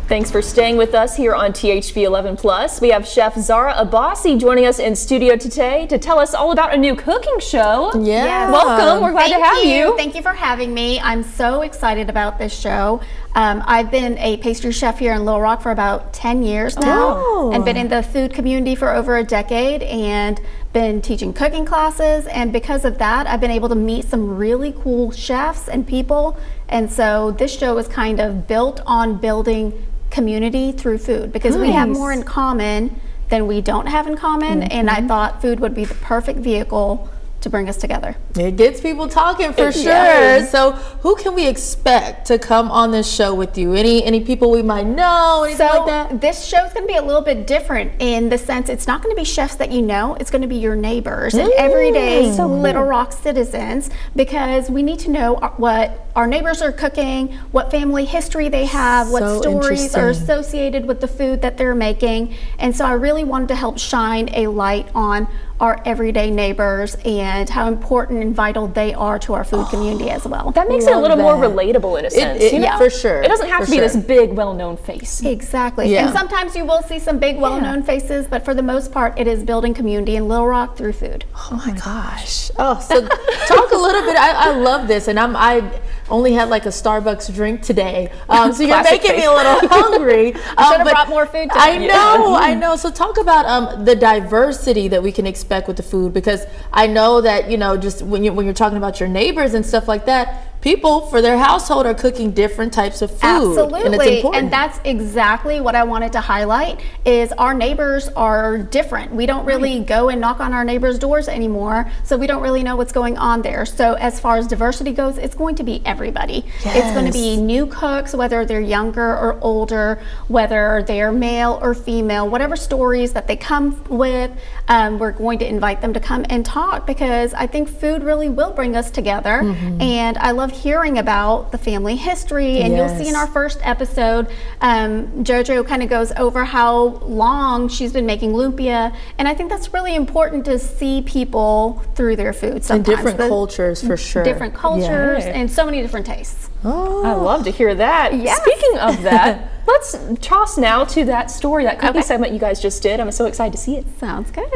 Thanks for staying with us here on THV 11 Plus. We have Chef Zara Abbasi joining us in studio today to tell us all about a new cooking show. Yeah. Welcome. We're glad to have you. Thank you for having me. I'm so excited about this show. I've been a pastry chef here in Little Rock for about 10 years now and been in the food community for over a decade and been teaching cooking classes, and because of that I've been able to meet some really cool chefs and people, and so this show is kind of built on building community through food because we have more in common than we don't have in common, and I thought food would be the perfect vehicle to bring us together. It gets people talking for sure. So who can we expect to come on this show with you? Any people we might know, anything like that? This show is going to be a little bit different in the sense it's not going to be chefs that you know, it's going to be your neighbors and everyday Little Rock citizens, because we need to know what our neighbors are cooking, what family history they have, what stories are associated with the food that they're making. And so I really wanted to help shine a light on our everyday neighbors and how important and vital they are to our food community as well. That makes it a little more relatable in a sense. Yeah, for sure. It doesn't have to be this big, well-known face. Exactly. And sometimes you will see some big, well-known faces, but for the most part, it is building community in Little Rock through food. Oh my gosh. Oh, so talk a little bit. I love this, and I only had like a Starbucks drink today, so you're making me a little hungry. I should have brought more food today. I know. So talk about the diversity that we can expect with the food, because I know that, you know, just when you're talking about your neighbors and stuff like that, people for their household are cooking different types of food. Absolutely. And it's important. And that's exactly what I wanted to highlight is our neighbors are different. We don't really go and knock on our neighbors' doors anymore, so we don't really know what's going on there. So as far as diversity goes, it's going to be everybody. It's going to be new cooks, whether they're younger or older, whether they're male or female, whatever stories that they come with, we're going to invite them to come and talk, because I think food really will bring us together. And I love hearing about the family history, and you'll see in our first episode, JoJo kind of goes over how long she's been making lumpia, and I think that's really important to see people through their food sometimes. And different cultures for sure. Different cultures and so many different tastes. I love to hear that. Speaking of that, let's toss now to that story, that cooking segment you guys just did. I'm so excited to see it. Sounds good.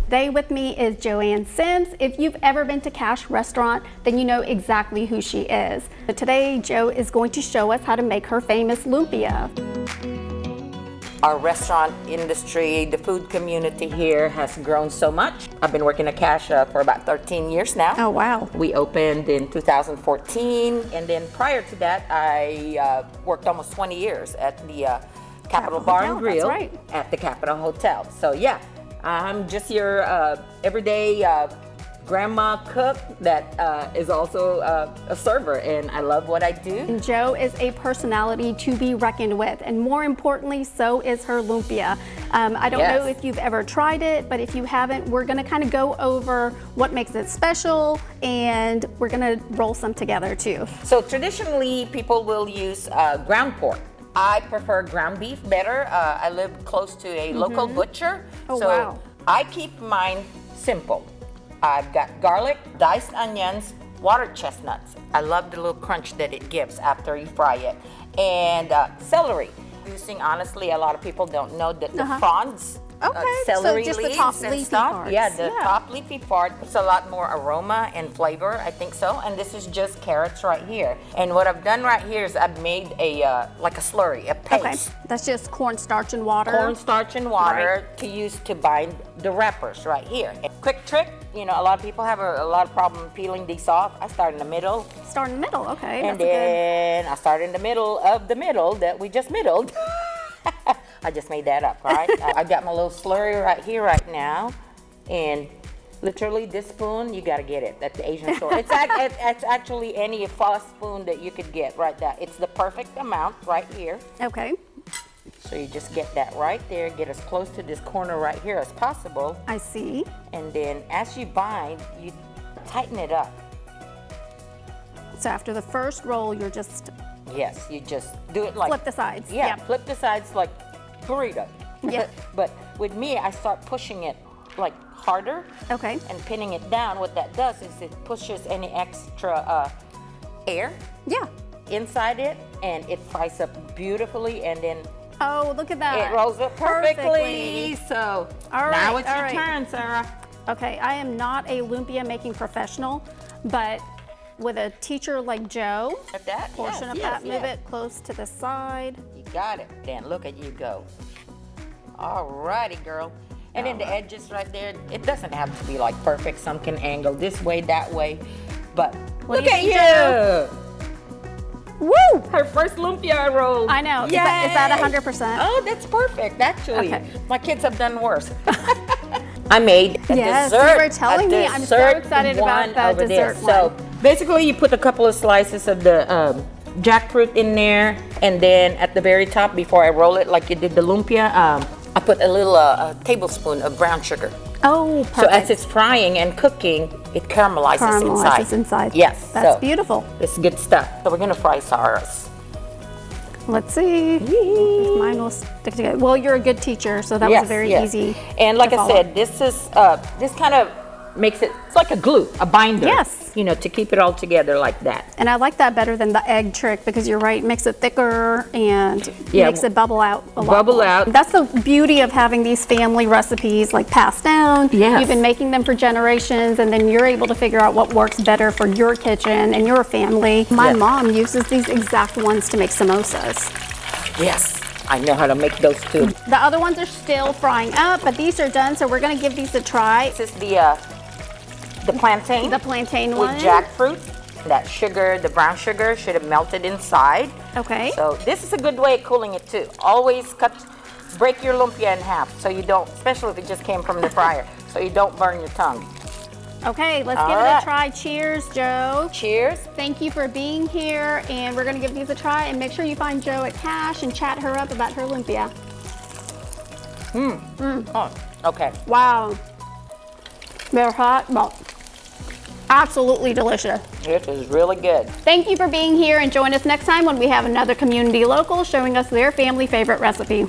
Today with me is Joanne Sims. If you've ever been to Cash Restaurant, then you know exactly who she is. But today, Jo is going to show us how to make her famous lumpia. Our restaurant industry, the food community here has grown so much. I've been working at Cash for about 13 years now. Oh, wow. We opened in 2014, and then prior to that, I worked almost 20 years at the Capitol Bar and Grill at the Capitol Hotel. So yeah, I'm just your everyday grandma cook that is also a server, and I love what I do. And Jo is a personality to be reckoned with, and more importantly, so is her lumpia. I don't know if you've ever tried it, but if you haven't, we're gonna kind of go over what makes it special, and we're gonna roll some together too. So traditionally, people will use ground pork. I prefer ground beef better. I live close to a local butcher, so I keep mine simple. I've got garlic, diced onions, water chestnuts. I love the little crunch that it gives after you fry it. And celery. Using, honestly, a lot of people don't know that the fronds, celery so just leaves the top and leafy stuff. parts. Yeah, the top leafy part. It's a lot more aroma and flavor, I think so. And this is just carrots right here. And what I've done right here is I've made a like a slurry, a paste. That's just cornstarch and water. Cornstarch and water to use to bind the wrappers right here. And quick trick, you know, a lot of people have a lot of problem peeling these off. I start in the middle. Start in the middle, okay. And then I start in the middle of the middle that we just middled. I just made that up, right? I got my little slurry right here right now, and literally this spoon, you gotta get it at the Asian store. It's actually any floss spoon that you could get right there. It's the perfect amount right here. Okay. So you just get that right there, get as close to this corner right here as possible. I see. And then as you bind, you tighten it up. So after the first roll, you're just... Yes, you just do it like... Flip the sides. Yeah, flip the sides like burrito. Yeah. But with me, I start pushing it like harder. Okay. And pinning it down. What that does is it pushes any extra air Yeah. inside it, and it fries up beautifully, and then Oh, look at that. it rolls up perfectly. So All now right, it's all your right. turn, Sarah. Okay, I am not a lumpia making professional, but with a teacher like Joe, Like that? portion Yes, of yes, that, move yes. it close to the side. You got it. Dan, look at you go. All righty, girl. And then the edges right there, it doesn't have to be like perfect. Some can angle this way, that way. But What look do you at think, you. Woo! Her first lumpia roll. I know. Is that Yay. 100%? Oh, that's perfect, actually. Okay. My kids have done worse. I made a Yes, dessert. you were telling me. I'm so dessert excited about one the over there. dessert So one. basically, you put a couple of slices of the jackfruit in there, and then at the very top, before I roll it, like you did the lumpia, I put a little tablespoon of brown sugar. Oh, perfect. So as it's frying and cooking, it caramelizes inside. Yes. That's so beautiful. It's good stuff. So we're gonna fry Sarah's. Let's see if mine will stick together. Well, you're a good teacher, so that was very easy. And like to I follow. said, this is this kind of makes it, it's like a glue, a binder. Yes. You know, to keep it all together like that. And I like that better than the egg trick because you're right, makes it thicker and makes it bubble out a lot Bubble more. out. That's the beauty of having these family recipes like passed down. Yes. You've been making them for generations, and then you're able to figure out what works better for your kitchen and your family. My Yes. mom uses these exact ones to make samosas. Yes, I know how to make those too. The other ones are still frying up, but these are done, so we're gonna give these a try. This is the plantain. The plantain with one. jackfruit. That sugar, the brown sugar, should have melted inside. Okay. So this is a good way of cooling it too. Always break your lumpia in half so you don't, especially if it just came from the fryer, so you don't burn your tongue. Okay, let's All give it right. a try. Cheers, Joe. Cheers. Thank you for being here, and we're gonna give these a try, and make sure you find Joe at Cash and chat her up about her lumpia. Oh, okay. Wow. They're hot, but absolutely delicious. This is really good. Thank you for being here, and join us next time when we have another community local showing us their family favorite recipe.